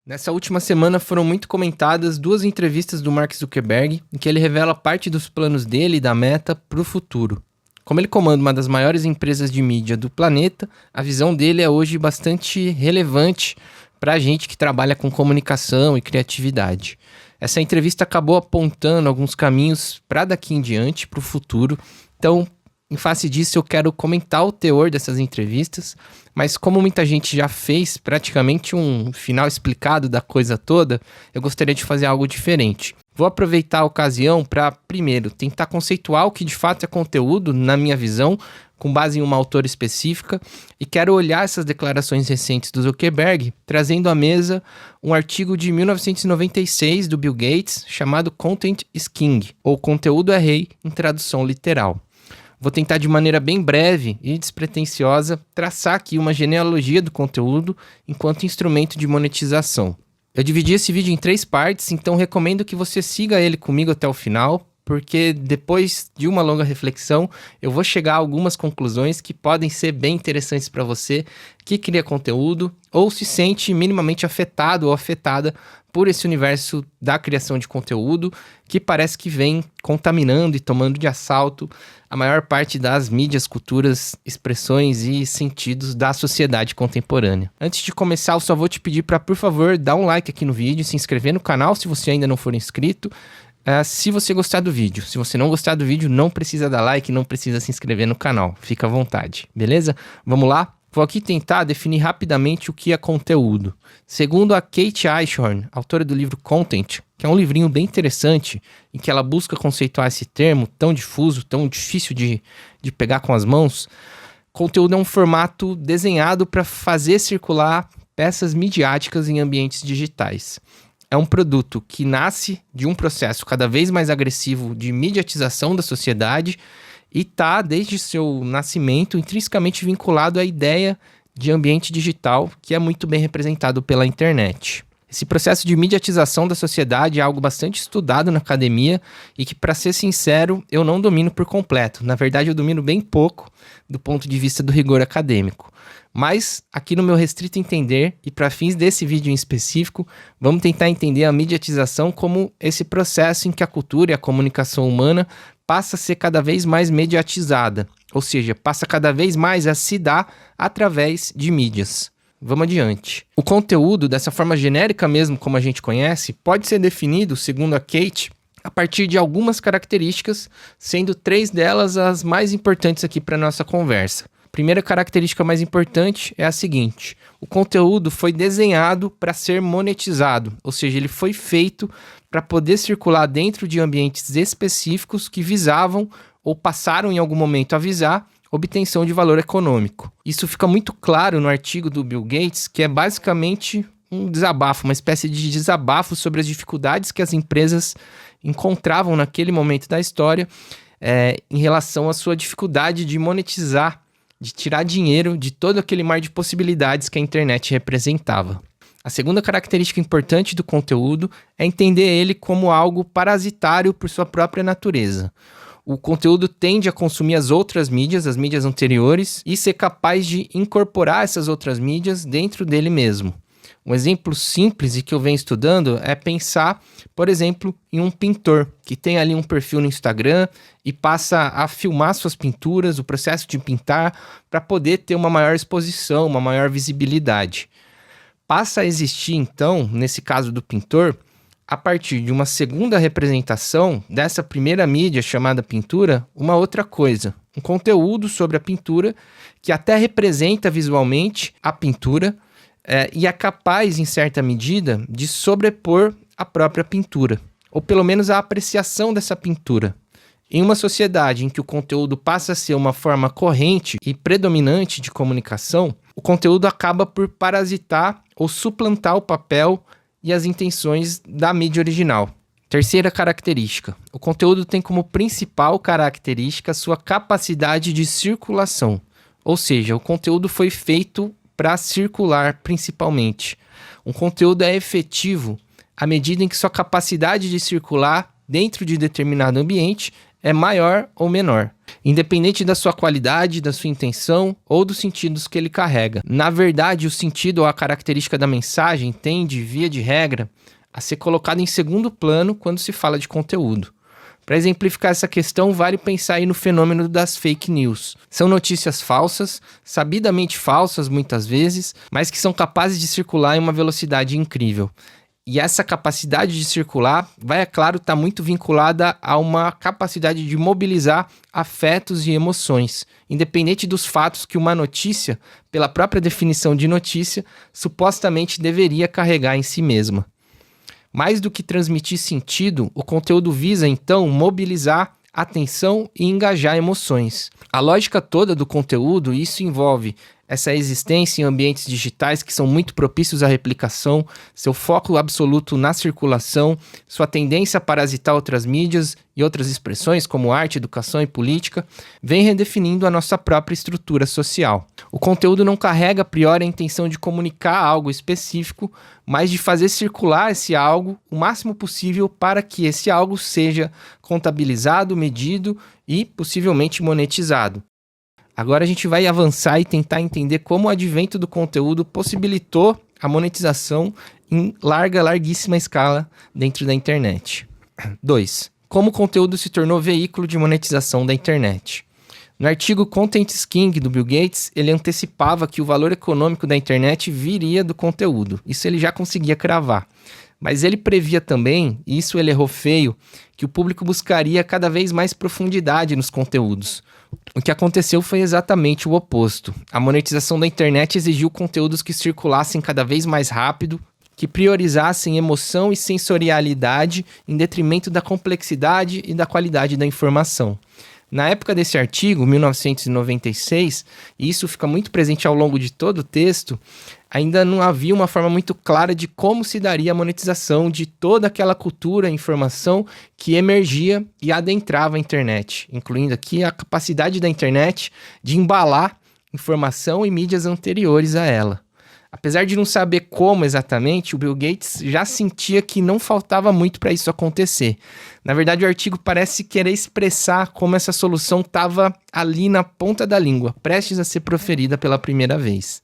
Nessa última semana foram muito comentadas duas entrevistas do Mark Zuckerberg, em que ele revela parte dos planos dele e da Meta para o futuro. Como ele comanda uma das maiores empresas de mídia do planeta, a visão dele é hoje bastante relevante para a gente que trabalha com comunicação e criatividade. Essa entrevista acabou apontando alguns caminhos para daqui em diante, para o futuro. Então, em face disso, eu quero comentar o teor dessas entrevistas, mas como muita gente já fez praticamente um final explicado da coisa toda, eu gostaria de fazer algo diferente. Vou aproveitar a ocasião para, primeiro, tentar conceituar o que de fato é conteúdo, na minha visão, com base em uma autora específica, e quero olhar essas declarações recentes do Zuckerberg, trazendo à mesa um artigo de 1996 do Bill Gates, chamado Content is King, ou Conteúdo é Rei, em tradução literal. Vou tentar de maneira bem breve e despretensiosa traçar aqui uma genealogia do conteúdo enquanto instrumento de monetização. Eu dividi esse vídeo em 3 partes, então recomendo que você siga ele comigo até o final, porque depois de uma longa reflexão, eu vou chegar a algumas conclusões que podem ser bem interessantes para você que cria conteúdo ou se sente minimamente afetado ou afetada por esse universo da criação de conteúdo que parece que vem contaminando e tomando de assalto a maior parte das mídias, culturas, expressões e sentidos da sociedade contemporânea. Antes de começar, eu só vou te pedir para, por favor, dar um like aqui no vídeo, se inscrever no canal se você ainda não for inscrito, se você gostar do vídeo. Se você não gostar do vídeo, não precisa dar like, não precisa se inscrever no canal. Fica à vontade, beleza? Vamos lá? Vou aqui tentar definir rapidamente o que é conteúdo. Segundo a Kate Eishoorn, autora do livro Content, que é um livrinho bem interessante, em que ela busca conceituar esse termo tão difuso, tão difícil de pegar com as mãos, conteúdo é um formato desenhado para fazer circular peças midiáticas em ambientes digitais. É um produto que nasce de um processo cada vez mais agressivo de mediatização da sociedade e está, desde seu nascimento, intrinsecamente vinculado à ideia de ambiente digital, que é muito bem representado pela internet. Esse processo de mediatização da sociedade é algo bastante estudado na academia e que, para ser sincero, eu não domino por completo. Na verdade, eu domino bem pouco do ponto de vista do rigor acadêmico. Mas, aqui no meu restrito entender, e para fins desse vídeo em específico, vamos tentar entender a mediatização como esse processo em que a cultura e a comunicação humana passa a ser cada vez mais mediatizada, ou seja, passa cada vez mais a se dar através de mídias. Vamos adiante. O conteúdo, dessa forma genérica mesmo como a gente conhece, pode ser definido, segundo a Kate, a partir de algumas características, sendo 3 delas as mais importantes aqui para a nossa conversa. A primeira característica mais importante é a seguinte: o conteúdo foi desenhado para ser monetizado, ou seja, ele foi feito para poder circular dentro de ambientes específicos que visavam ou passaram em algum momento a visar obtenção de valor econômico. Isso fica muito claro no artigo do Bill Gates, que é basicamente um desabafo, uma espécie de desabafo sobre as dificuldades que as empresas encontravam naquele momento da história em relação à sua dificuldade de monetizar, de tirar dinheiro de todo aquele mar de possibilidades que a internet representava. A segunda característica importante do conteúdo é entender ele como algo parasitário por sua própria natureza. O conteúdo tende a consumir as outras mídias, as mídias anteriores, e ser capaz de incorporar essas outras mídias dentro dele mesmo. Um exemplo simples e que eu venho estudando é pensar, por exemplo, em um pintor que tem ali um perfil no Instagram e passa a filmar suas pinturas, o processo de pintar, para poder ter uma maior exposição, uma maior visibilidade. Passa a existir, então, nesse caso do pintor, a partir de uma segunda representação dessa primeira mídia chamada pintura, uma outra coisa, um conteúdo sobre a pintura que até representa visualmente a pintura e é capaz, em certa medida, de sobrepor a própria pintura, ou pelo menos a apreciação dessa pintura. Em uma sociedade em que o conteúdo passa a ser uma forma corrente e predominante de comunicação, o conteúdo acaba por parasitar ou suplantar o papel e as intenções da mídia original. Terceira característica: o conteúdo tem como principal característica a sua capacidade de circulação, ou seja, o conteúdo foi feito para circular principalmente. Um conteúdo é efetivo à medida em que sua capacidade de circular dentro de determinado ambiente é maior ou menor. independente da sua qualidade, da sua intenção ou dos sentidos que ele carrega. Na verdade, o sentido ou a característica da mensagem tende, via de regra, a ser colocado em segundo plano quando se fala de conteúdo. Para exemplificar essa questão, vale pensar aí no fenômeno das fake news. São notícias falsas, sabidamente falsas muitas vezes, mas que são capazes de circular em uma velocidade incrível. E essa capacidade de circular vai, é claro, estar muito vinculada a uma capacidade de mobilizar afetos e emoções, independente dos fatos que uma notícia, pela própria definição de notícia, supostamente deveria carregar em si mesma. Mais do que transmitir sentido, o conteúdo visa, então, mobilizar atenção e engajar emoções. A lógica toda do conteúdo, isso envolve essa existência em ambientes digitais que são muito propícios à replicação, seu foco absoluto na circulação, sua tendência a parasitar outras mídias e outras expressões como arte, educação e política, vem redefinindo a nossa própria estrutura social. O conteúdo não carrega a priori a intenção de comunicar algo específico, mas de fazer circular esse algo o máximo possível para que esse algo seja contabilizado, medido e possivelmente monetizado. Agora a gente vai avançar e tentar entender como o advento do conteúdo possibilitou a monetização em larguíssima escala dentro da internet. 2. Como o conteúdo se tornou veículo de monetização da internet. No artigo Content is King, do Bill Gates, ele antecipava que o valor econômico da internet viria do conteúdo. Isso ele já conseguia cravar. Mas ele previa também, e isso ele errou feio, que o público buscaria cada vez mais profundidade nos conteúdos. O que aconteceu foi exatamente o oposto. A monetização da internet exigiu conteúdos que circulassem cada vez mais rápido, que priorizassem emoção e sensorialidade em detrimento da complexidade e da qualidade da informação. Na época desse artigo, 1996, e isso fica muito presente ao longo de todo o texto, ainda não havia uma forma muito clara de como se daria a monetização de toda aquela cultura e informação que emergia e adentrava a internet, incluindo aqui a capacidade da internet de embalar informação e mídias anteriores a ela. Apesar de não saber como exatamente, o Bill Gates já sentia que não faltava muito para isso acontecer. Na verdade, o artigo parece querer expressar como essa solução estava ali na ponta da língua, prestes a ser proferida pela primeira vez.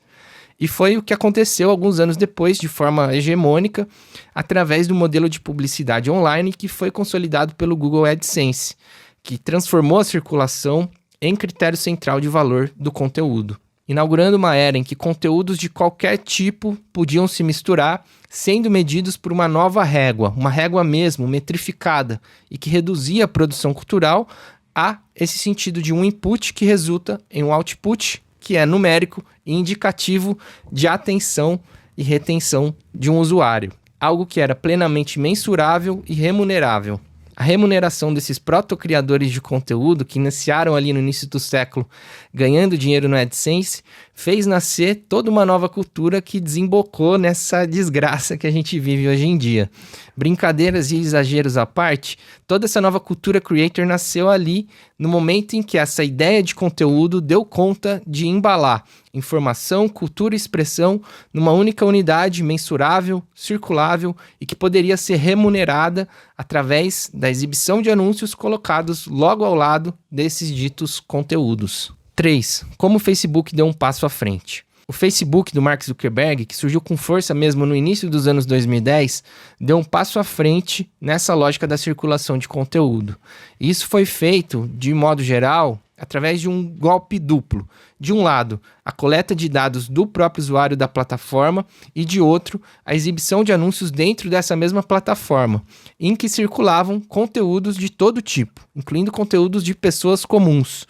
E foi o que aconteceu alguns anos depois, de forma hegemônica, através do modelo de publicidade online que foi consolidado pelo Google AdSense, que transformou a circulação em critério central de valor do conteúdo, inaugurando uma era em que conteúdos de qualquer tipo podiam se misturar, sendo medidos por uma nova régua, uma régua mesmo, metrificada, e que reduzia a produção cultural a esse sentido de um input que resulta em um output, que é numérico e indicativo de atenção e retenção de um usuário, algo que era plenamente mensurável e remunerável. A remuneração desses protocriadores de conteúdo que iniciaram ali no início do século ganhando dinheiro no AdSense fez nascer toda uma nova cultura que desembocou nessa desgraça que a gente vive hoje em dia. Brincadeiras e exageros à parte, toda essa nova cultura creator nasceu ali no momento em que essa ideia de conteúdo deu conta de embalar informação, cultura e expressão numa única unidade mensurável, circulável e que poderia ser remunerada através da exibição de anúncios colocados logo ao lado desses ditos conteúdos. 3. Como o Facebook deu um passo à frente. O Facebook do Mark Zuckerberg, que surgiu com força mesmo no início dos anos 2010, deu um passo à frente nessa lógica da circulação de conteúdo. E isso foi feito, de modo geral, através de um golpe duplo. De um lado, a coleta de dados do próprio usuário da plataforma e, de outro, a exibição de anúncios dentro dessa mesma plataforma, em que circulavam conteúdos de todo tipo, incluindo conteúdos de pessoas comuns.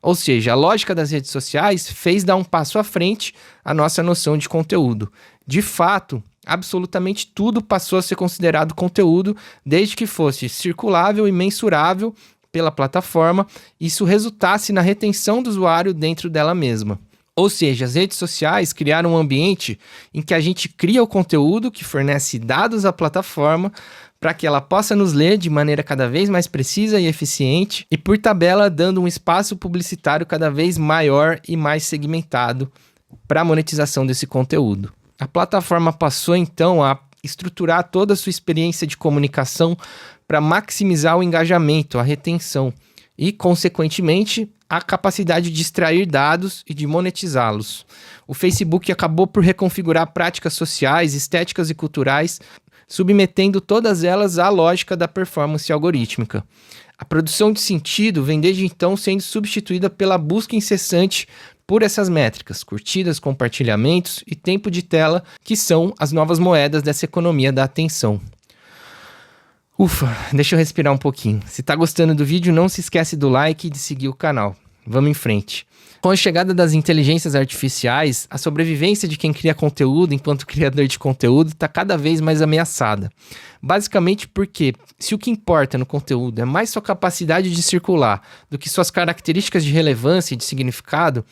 Ou seja, a lógica das redes sociais fez dar um passo à frente a nossa noção de conteúdo. De fato, absolutamente tudo passou a ser considerado conteúdo, desde que fosse circulável e mensurável pela plataforma, e isso resultasse na retenção do usuário dentro dela mesma. Ou seja, as redes sociais criaram um ambiente em que a gente cria o conteúdo que fornece dados à plataforma para que ela possa nos ler de maneira cada vez mais precisa e eficiente e, por tabela, dando um espaço publicitário cada vez maior e mais segmentado para a monetização desse conteúdo. A plataforma passou, então, a estruturar toda a sua experiência de comunicação para maximizar o engajamento, a retenção e, consequentemente, a capacidade de extrair dados e de monetizá-los. O Facebook acabou por reconfigurar práticas sociais, estéticas e culturais, submetendo todas elas à lógica da performance algorítmica. A produção de sentido vem desde então sendo substituída pela busca incessante por essas métricas, curtidas, compartilhamentos e tempo de tela, que são as novas moedas dessa economia da atenção. Ufa, deixa eu respirar um pouquinho. Se tá gostando do vídeo, não se esquece do like e de seguir o canal. Vamos em frente. Com a chegada das inteligências artificiais, a sobrevivência de quem cria conteúdo enquanto criador de conteúdo está cada vez mais ameaçada. Basicamente porque, se o que importa no conteúdo é mais sua capacidade de circular do que suas características de relevância e de significado,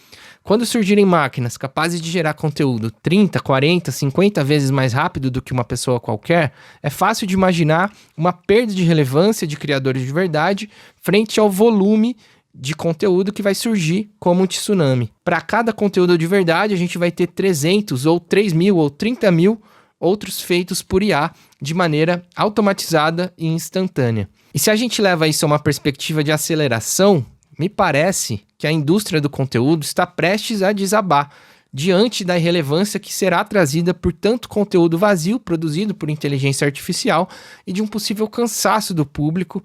quando surgirem máquinas capazes de gerar conteúdo 30, 40, 50 vezes mais rápido do que uma pessoa qualquer, é fácil de imaginar uma perda de relevância de criadores de verdade frente ao volume de conteúdo que vai surgir como um tsunami. Para cada conteúdo de verdade, a gente vai ter 300 ou 3.000 ou 30.000 outros feitos por IA de maneira automatizada e instantânea. E se a gente leva isso a uma perspectiva de aceleração, me parece que a indústria do conteúdo está prestes a desabar diante da irrelevância que será trazida por tanto conteúdo vazio produzido por inteligência artificial e de um possível cansaço do público,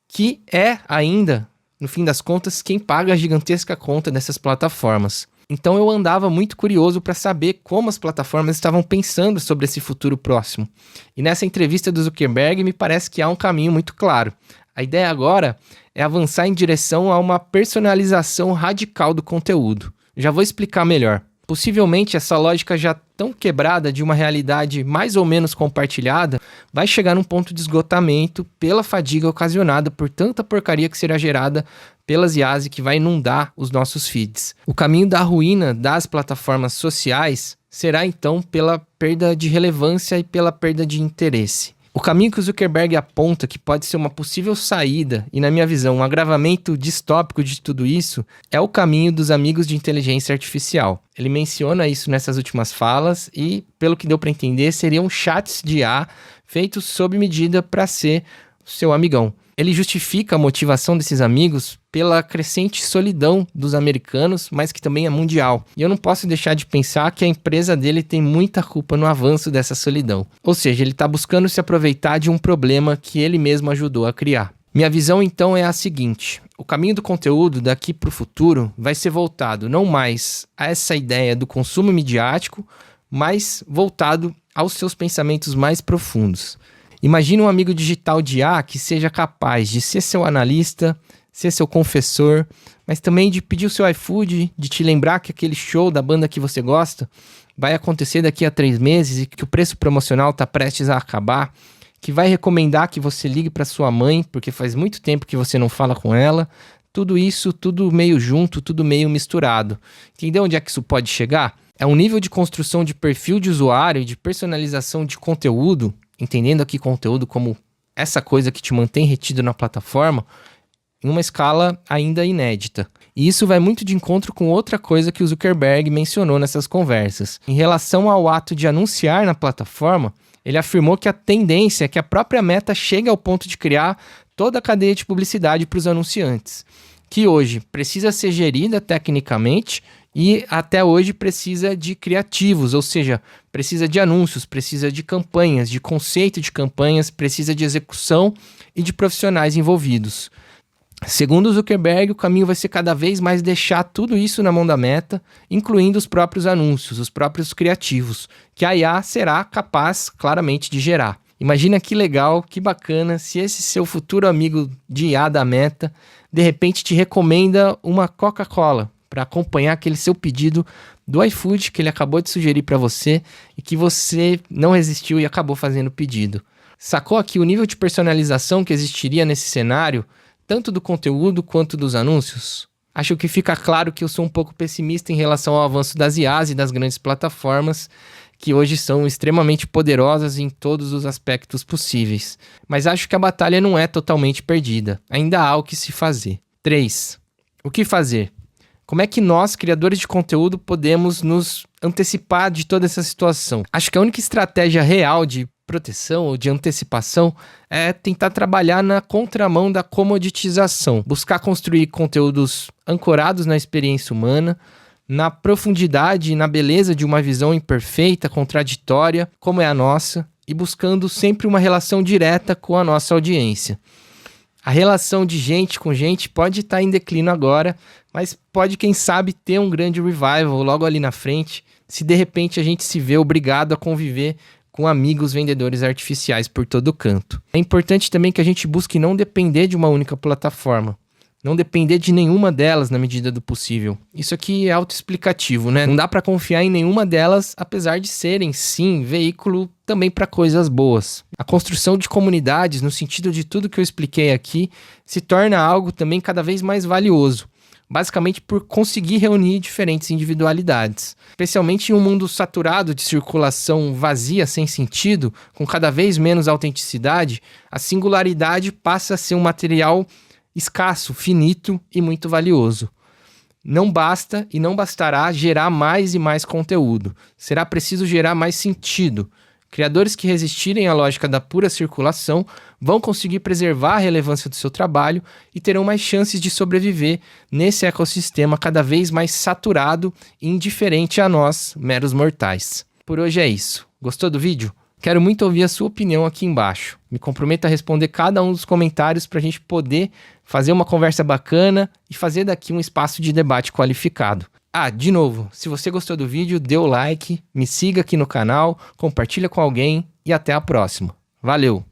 que é ainda, no fim das contas, quem paga a gigantesca conta dessas plataformas. Então eu andava muito curioso para saber como as plataformas estavam pensando sobre esse futuro próximo. E nessa entrevista do Zuckerberg me parece que há um caminho muito claro. A ideia agora é avançar em direção a uma personalização radical do conteúdo. Já vou explicar melhor. Possivelmente essa lógica já tão quebrada de uma realidade mais ou menos compartilhada vai chegar num ponto de esgotamento pela fadiga ocasionada por tanta porcaria que será gerada pelas IAs e que vai inundar os nossos feeds. O caminho da ruína das plataformas sociais será então pela perda de relevância e pela perda de interesse. O caminho que o Zuckerberg aponta que pode ser uma possível saída e, na minha visão, um agravamento distópico de tudo isso, é o caminho dos amigos de inteligência artificial. Ele menciona isso nessas últimas falas e, pelo que deu para entender, seriam chats de IA feitos sob medida para ser seu amigão. Ele justifica a motivação desses amigos pela crescente solidão dos americanos, mas que também é mundial. E eu não posso deixar de pensar que a empresa dele tem muita culpa no avanço dessa solidão. Ou seja, ele está buscando se aproveitar de um problema que ele mesmo ajudou a criar. Minha visão, então, é a seguinte: o caminho do conteúdo daqui para o futuro vai ser voltado não mais a essa ideia do consumo midiático, mas voltado aos seus pensamentos mais profundos. Imagine um amigo digital de IA que seja capaz de ser seu analista, ser seu confessor, mas também de pedir o seu iFood, de te lembrar que aquele show da banda que você gosta vai acontecer daqui a 3 meses e que o preço promocional está prestes a acabar, que vai recomendar que você ligue para sua mãe, porque faz muito tempo que você não fala com ela. Tudo isso, tudo meio junto, tudo meio misturado. Entendeu onde é que isso pode chegar? É um nível de construção de perfil de usuário e de personalização de conteúdo, entendendo aqui conteúdo como essa coisa que te mantém retido na plataforma, em uma escala ainda inédita. E isso vai muito de encontro com outra coisa que o Zuckerberg mencionou nessas conversas. Em relação ao ato de anunciar na plataforma, ele afirmou que a tendência é que a própria Meta chegue ao ponto de criar toda a cadeia de publicidade para os anunciantes, que hoje precisa ser gerida tecnicamente e até hoje precisa de criativos, ou seja, precisa de anúncios, precisa de campanhas, de conceito de campanhas, precisa de execução e de profissionais envolvidos. Segundo o Zuckerberg, o caminho vai ser cada vez mais deixar tudo isso na mão da Meta, incluindo os próprios anúncios, os próprios criativos, que a IA será capaz claramente de gerar. Imagina que legal, que bacana, se esse seu futuro amigo de IA da Meta, de repente te recomenda uma Coca-Cola para acompanhar aquele seu pedido do iFood que ele acabou de sugerir para você e que você não resistiu e acabou fazendo o pedido. Sacou aqui o nível de personalização que existiria nesse cenário, tanto do conteúdo quanto dos anúncios? Acho que fica claro que eu sou um pouco pessimista em relação ao avanço das IAs e das grandes plataformas, que hoje são extremamente poderosas em todos os aspectos possíveis. Mas acho que a batalha não é totalmente perdida. Ainda há o que se fazer. 3. O que fazer? Como é que nós, criadores de conteúdo, podemos nos antecipar de toda essa situação? Acho que a única estratégia real de proteção ou de antecipação é tentar trabalhar na contramão da comoditização, buscar construir conteúdos ancorados na experiência humana, na profundidade e na beleza de uma visão imperfeita, contraditória, como é a nossa, e buscando sempre uma relação direta com a nossa audiência. A relação de gente com gente pode estar em declínio agora, mas pode, quem sabe, ter um grande revival logo ali na frente, se de repente a gente se vê obrigado a conviver com amigos vendedores artificiais por todo canto. É importante também que a gente busque não depender de uma única plataforma, não depender de nenhuma delas na medida do possível. Isso aqui é autoexplicativo, né? Não dá para confiar em nenhuma delas, apesar de serem, sim, veículo também para coisas boas. A construção de comunidades, no sentido de tudo que eu expliquei aqui, se torna algo também cada vez mais valioso, basicamente por conseguir reunir diferentes individualidades. Especialmente em um mundo saturado de circulação vazia, sem sentido, com cada vez menos autenticidade, a singularidade passa a ser um material escasso, finito e muito valioso. Não basta e não bastará gerar mais e mais conteúdo. Será preciso gerar mais sentido. Criadores que resistirem à lógica da pura circulação vão conseguir preservar a relevância do seu trabalho e terão mais chances de sobreviver nesse ecossistema cada vez mais saturado e indiferente a nós, meros mortais. Por hoje é isso. Gostou do vídeo? Quero muito ouvir a sua opinião aqui embaixo. Me comprometo a responder cada um dos comentários para a gente poder fazer uma conversa bacana e fazer daqui um espaço de debate qualificado. De novo, se você gostou do vídeo, dê o like, me siga aqui no canal, compartilha com alguém e até a próxima. Valeu!